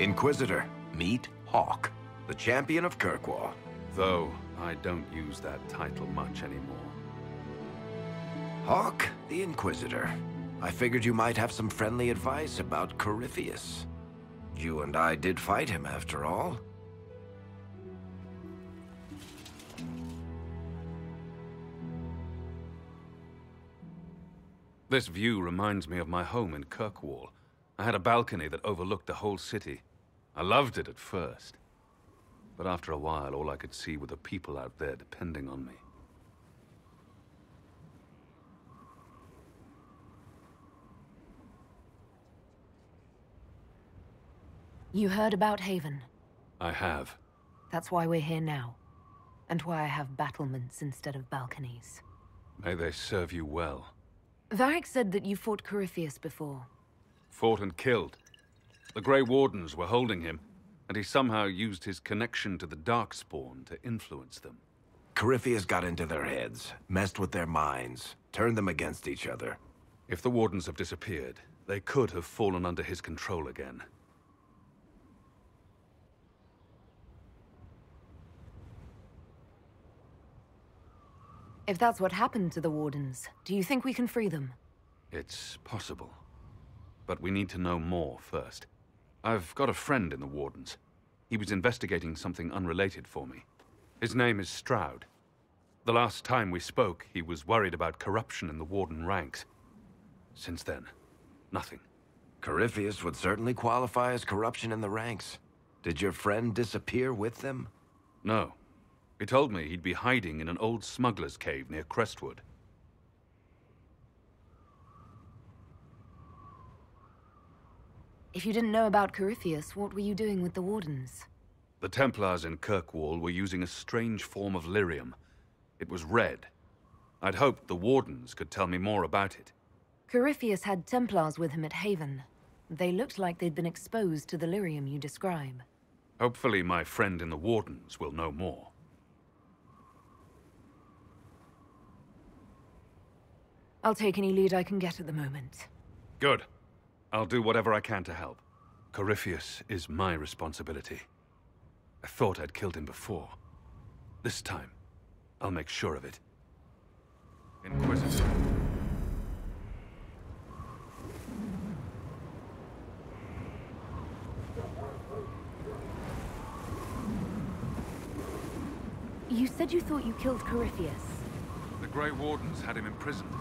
Inquisitor, meet Hawk, the champion of Kirkwall. Though I don't use that title much anymore. Hawk, the Inquisitor. I figured you might have some friendly advice about Corypheus. You and I did fight him, after all. This view reminds me of my home in Kirkwall. I had a balcony that overlooked the whole city. I loved it at first. But after a while, all I could see were the people out there depending on me. You heard about Haven? I have. That's why we're here now. And why I have battlements instead of balconies. May they serve you well. Varric said that you fought Corypheus before. Fought and killed. The Grey Wardens were holding him, and he somehow used his connection to the Darkspawn to influence them. Corypheus got into their heads, messed with their minds, turned them against each other. If the Wardens have disappeared, they could have fallen under his control again. If that's what happened to the Wardens, do you think we can free them? It's possible. But we need to know more first. I've got a friend in the Wardens. He was investigating something unrelated for me. His name is Stroud. The last time we spoke, he was worried about corruption in the Warden ranks. Since then, nothing. Corypheus would certainly qualify as corruption in the ranks. Did your friend disappear with them? No. He told me he'd be hiding in an old smuggler's cave near Crestwood. If you didn't know about Corypheus, what were you doing with the Wardens? The Templars in Kirkwall were using a strange form of lyrium. It was red. I'd hoped the Wardens could tell me more about it. Corypheus had Templars with him at Haven. They looked like they'd been exposed to the lyrium you describe. Hopefully my friend in the Wardens will know more. I'll take any lead I can get at the moment. Good. I'll do whatever I can to help. Corypheus is my responsibility. I thought I'd killed him before. This time, I'll make sure of it. Inquisitor. You said you thought you killed Corypheus. The Grey Wardens had him imprisoned.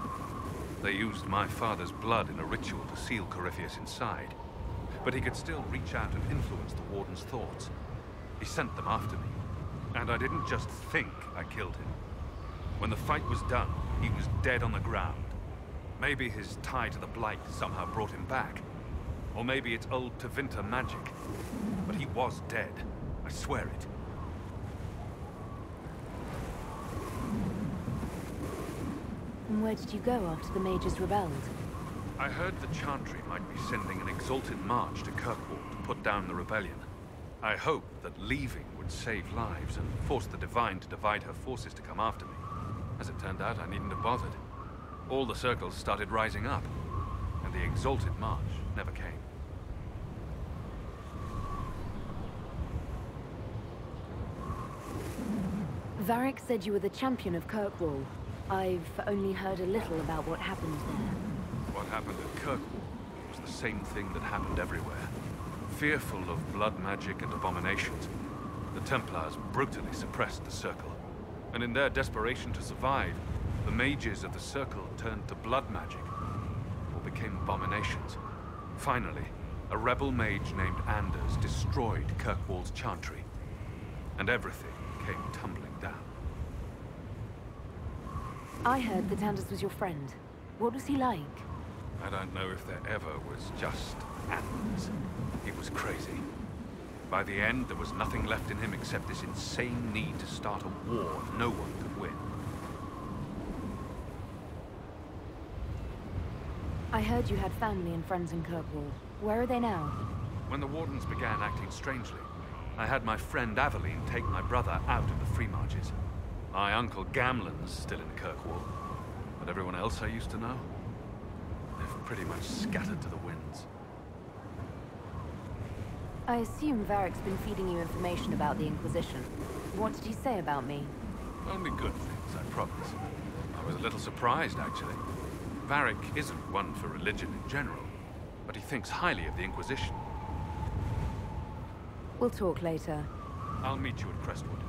They used my father's blood in a ritual to seal Corypheus inside. But he could still reach out and influence the Warden's thoughts. He sent them after me. And I didn't just think I killed him. When the fight was done, he was dead on the ground. Maybe his tie to the Blight somehow brought him back. Or maybe it's old Tevinter magic. But he was dead. I swear it. And where did you go after the mages rebelled? I heard the Chantry might be sending an exalted march to Kirkwall to put down the rebellion. I hoped that leaving would save lives and force the Divine to divide her forces to come after me. As it turned out, I needn't have bothered. All the circles started rising up, and the exalted march never came. Varric said you were the champion of Kirkwall. I've only heard a little about what happened there. What happened at Kirkwall was the same thing that happened everywhere. Fearful of blood magic and abominations, the Templars brutally suppressed the Circle. And in their desperation to survive, the mages of the Circle turned to blood magic, or became abominations. Finally, a rebel mage named Anders destroyed Kirkwall's Chantry, and everything came tumbling down. I heard that Anders was your friend. What was he like? I don't know if there ever was just Anders. He was crazy. By the end, there was nothing left in him except this insane need to start a war no one could win. I heard you had family and friends in Kirkwall. Where are they now? When the Wardens began acting strangely, I had my friend Aveline take my brother out of the Free Marches. My uncle Gamlen's still in Kirkwall, but everyone else I used to know, they've pretty much scattered to the winds. I assume Varric's been feeding you information about the Inquisition. What did he say about me? Only good things, I promise. I was a little surprised, actually. Varric isn't one for religion in general, but he thinks highly of the Inquisition. We'll talk later. I'll meet you at Crestwood.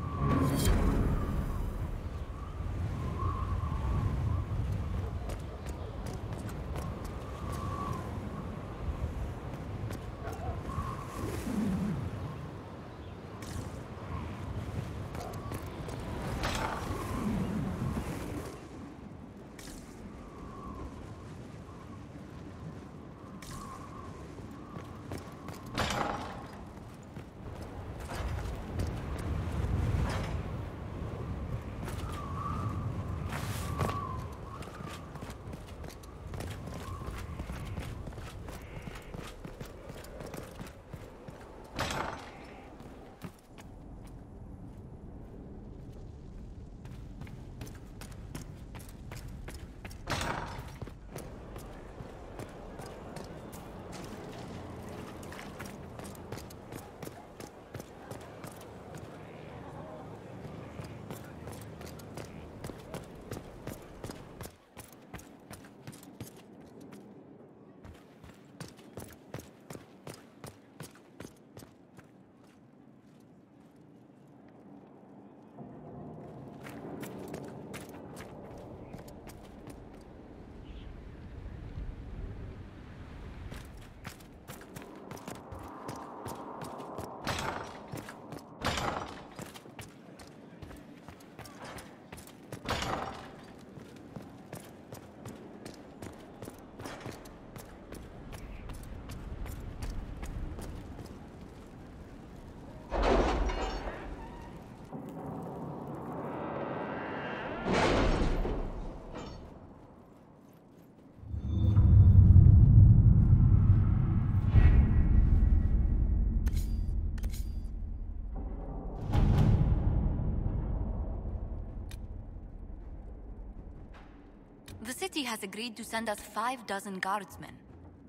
The city has agreed to send us 5 dozen guardsmen.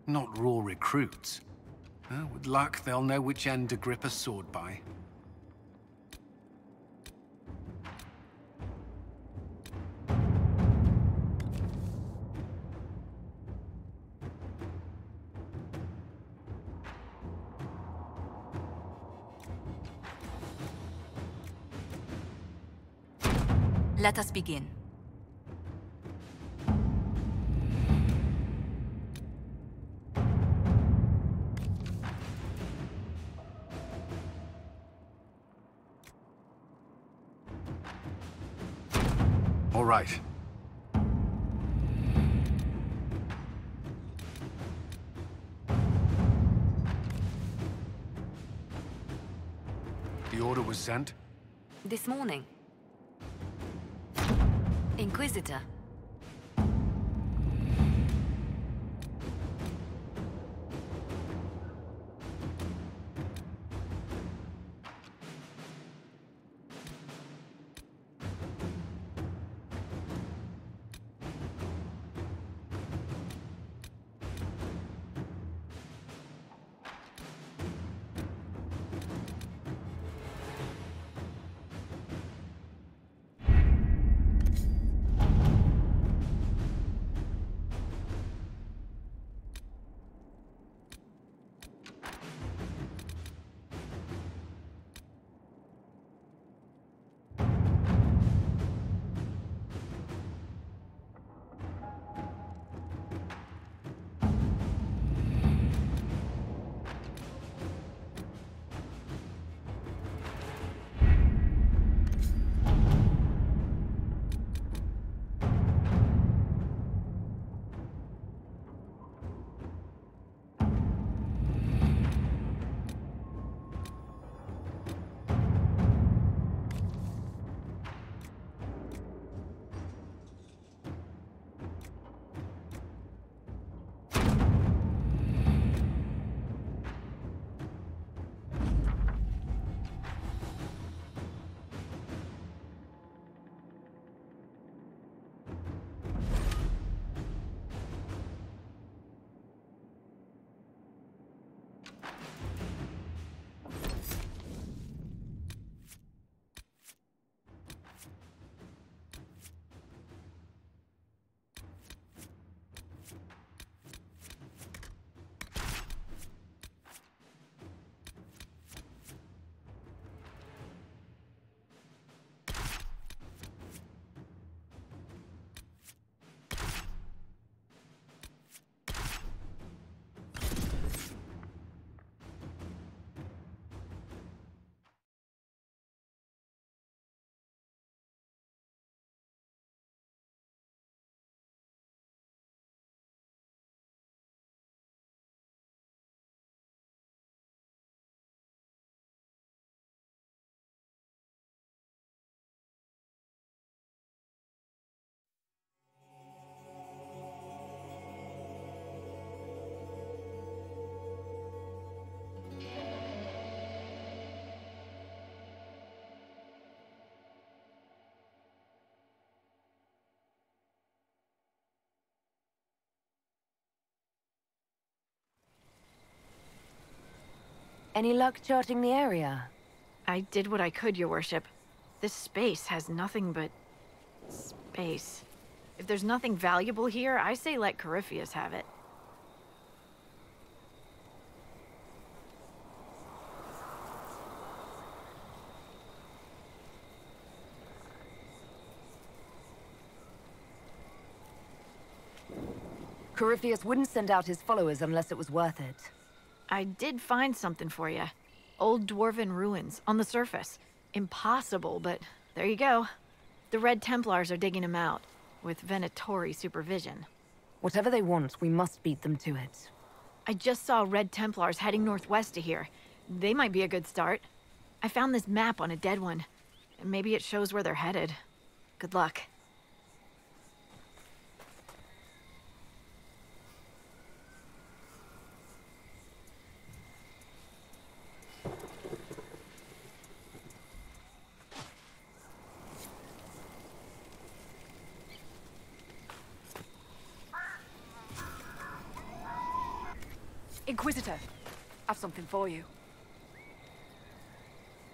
Not raw recruits. With luck, they'll know which end to grip a sword by. Let us begin. All right. The order was sent? This morning. Inquisitor. Any luck charting the area? I did what I could, Your Worship. This space has nothing but... space. If there's nothing valuable here, I say let Corypheus have it. Corypheus wouldn't send out his followers unless it was worth it. I did find something for you. Old dwarven ruins, on the surface. Impossible, but there you go. The Red Templars are digging them out, with Venatori supervision. Whatever they want, we must beat them to it. I just saw Red Templars heading northwest to here. They might be a good start. I found this map on a dead one. Maybe it shows where they're headed. Good luck. Inquisitor, I've something for you.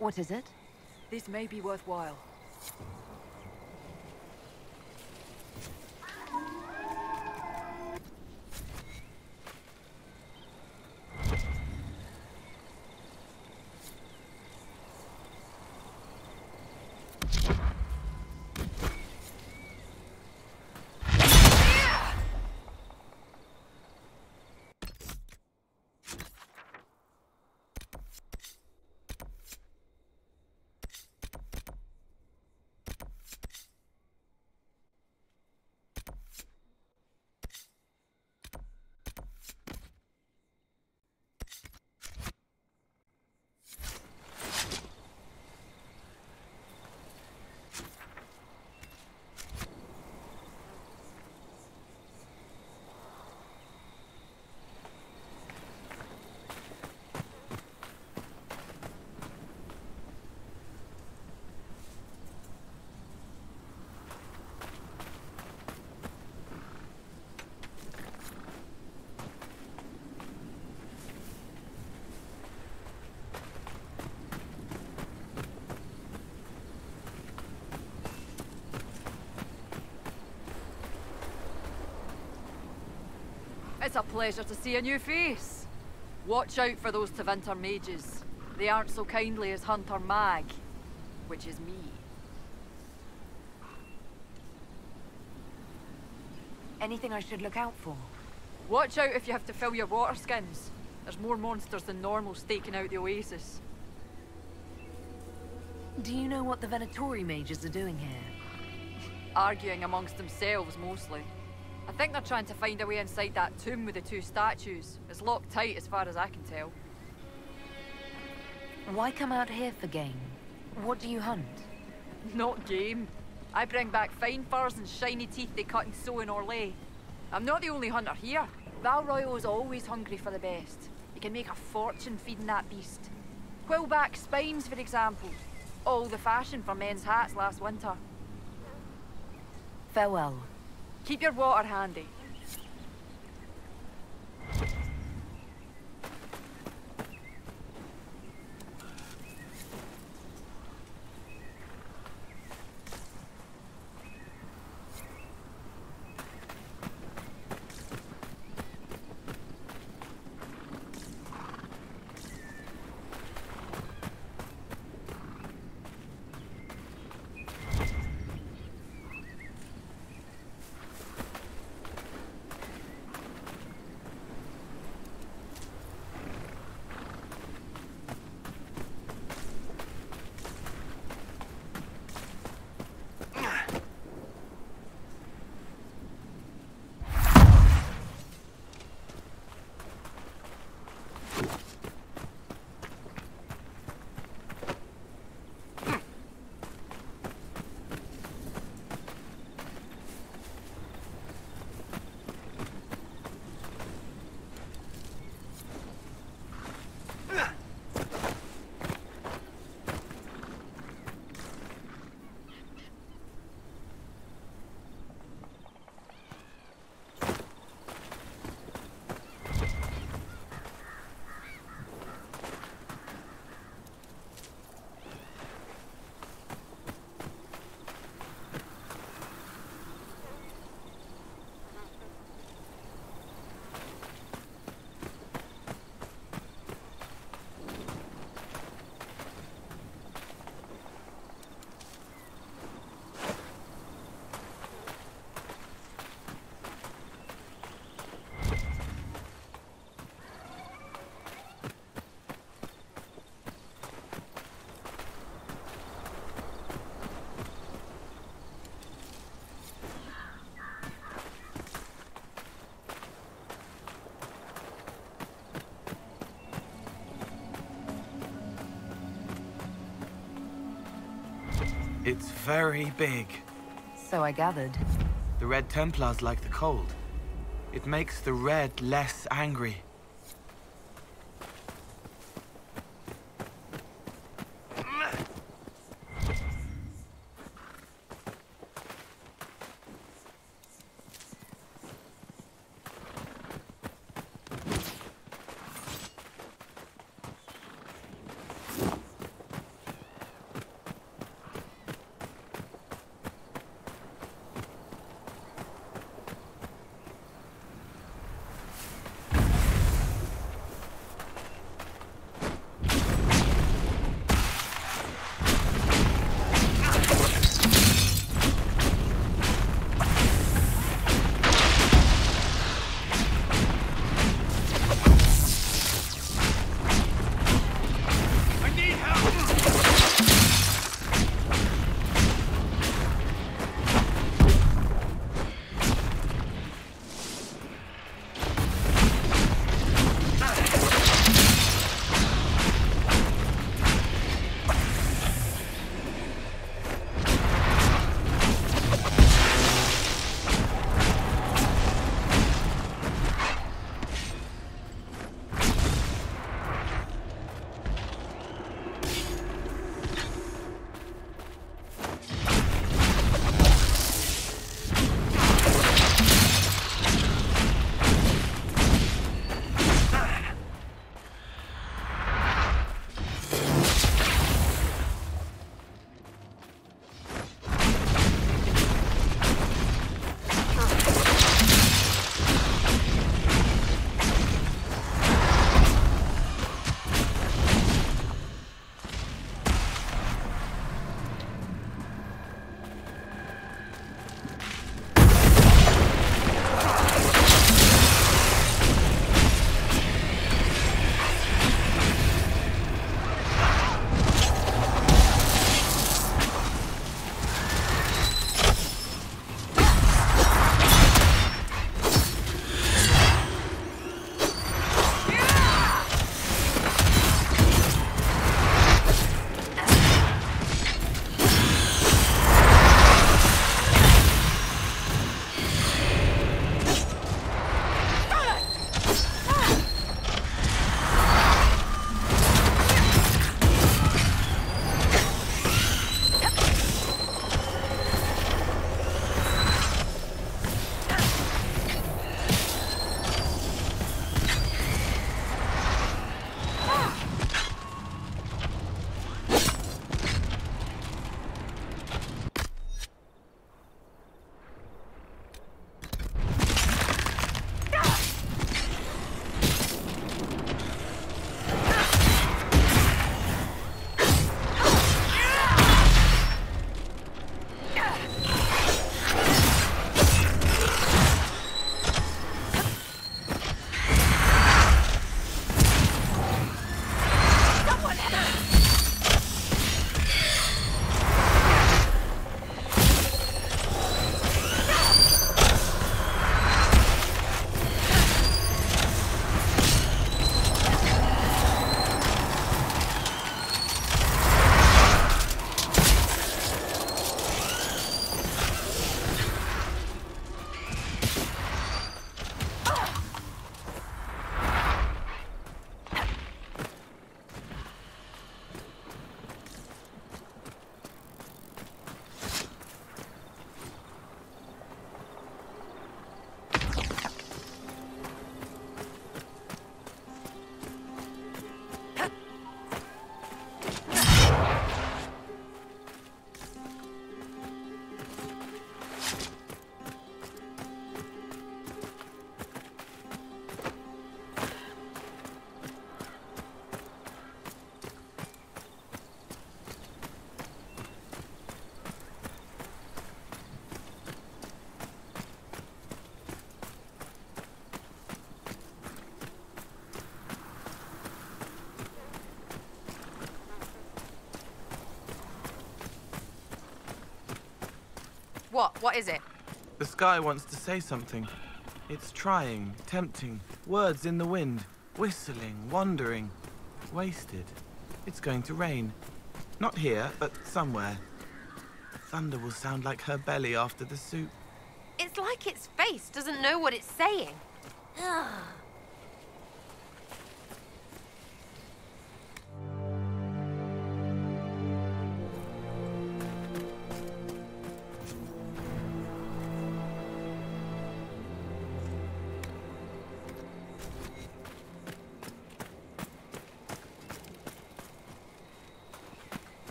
What is it? This may be worthwhile. It's a pleasure to see a new face. Watch out for those Tevinter mages. They aren't so kindly as Hunter Mag, which is me. Anything I should look out for? Watch out if you have to fill your water skins. There's more monsters than normal staking out the oasis. Do you know what the Venatori mages are doing here? Arguing amongst themselves, mostly. I think they're trying to find a way inside that tomb with the two statues. It's locked tight as far as I can tell. Why come out here for game? What do you hunt? Not game. I bring back fine furs and shiny teeth they cut and sew in Orlais. I'm not the only hunter here. Val Royal's always hungry for the best. You can make a fortune feeding that beast. Quillback spines, for example. All the fashion for men's hats last winter. Farewell. Keep your water handy. It's very big. So I gathered. The Red Templars like the cold. It makes the red less angry. What is it? The sky wants to say something. It's trying, tempting, words in the wind, whistling, wandering, wasted. It's going to rain. Not here, but somewhere. thunder will sound like her belly after the soup. It's like its face doesn't know what it's saying. Ugh.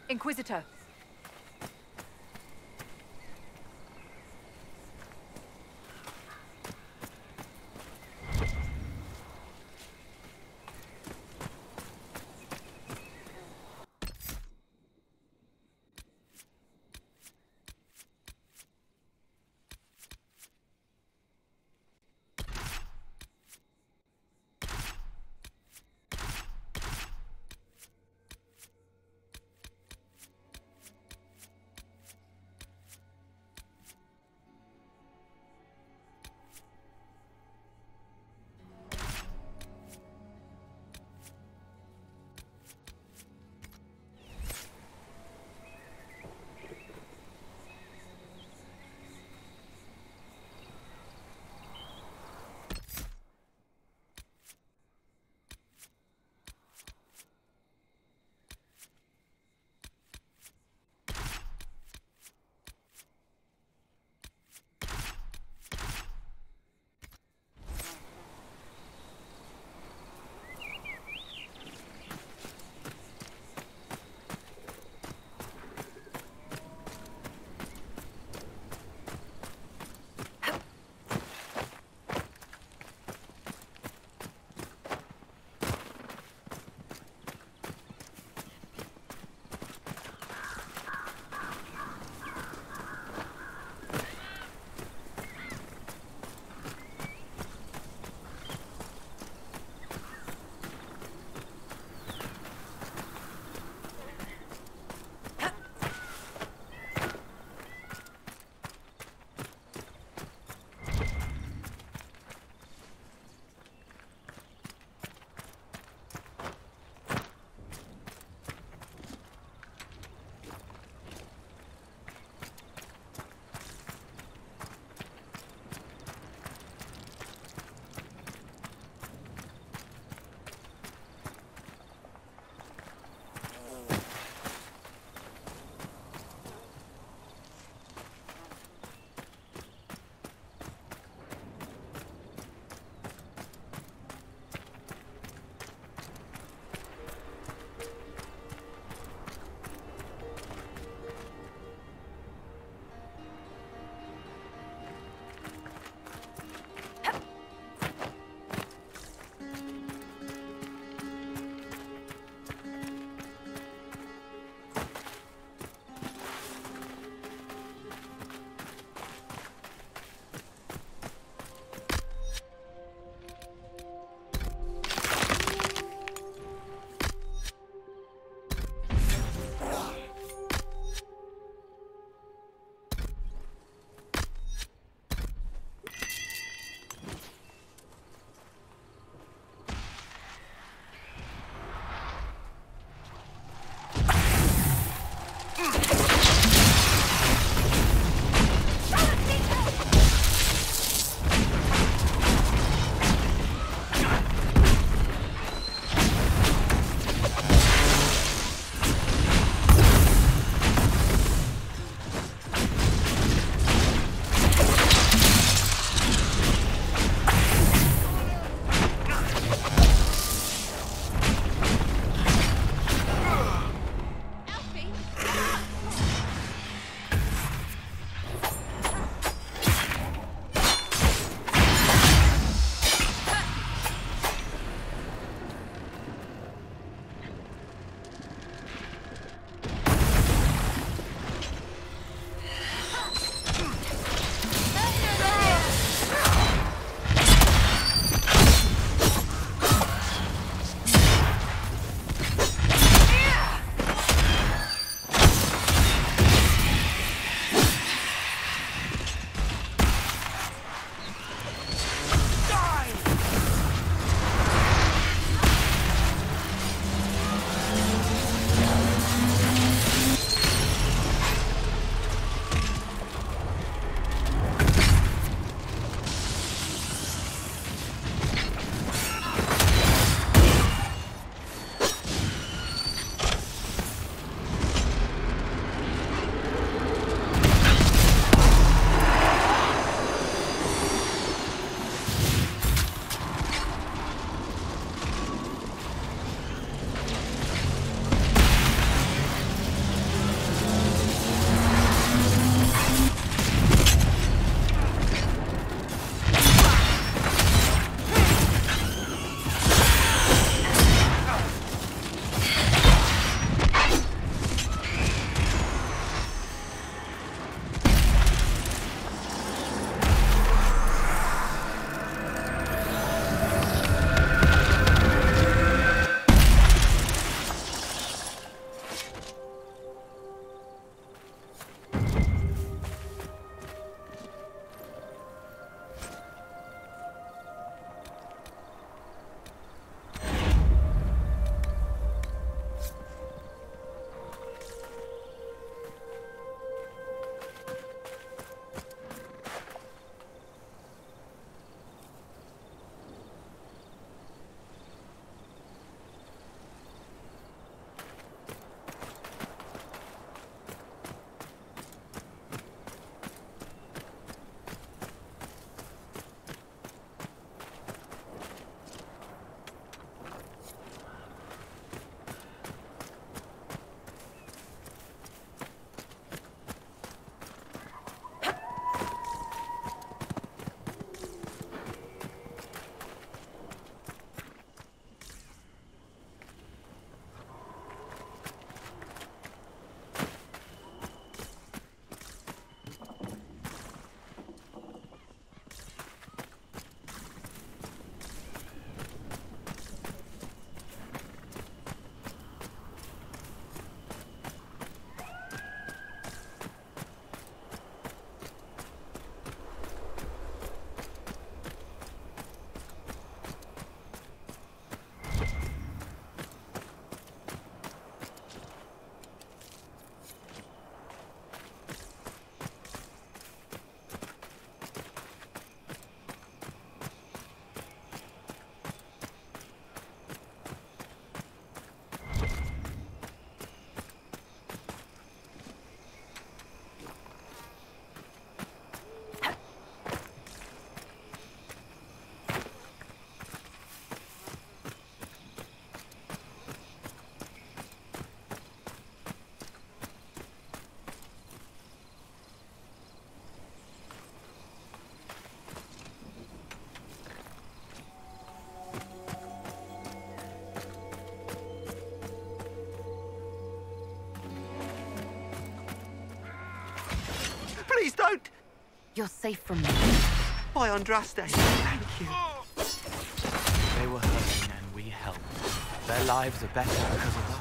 Inquisitor. don't! You're safe from me. By Andraste, thank you. They were hurting and we helped. Their lives are better because of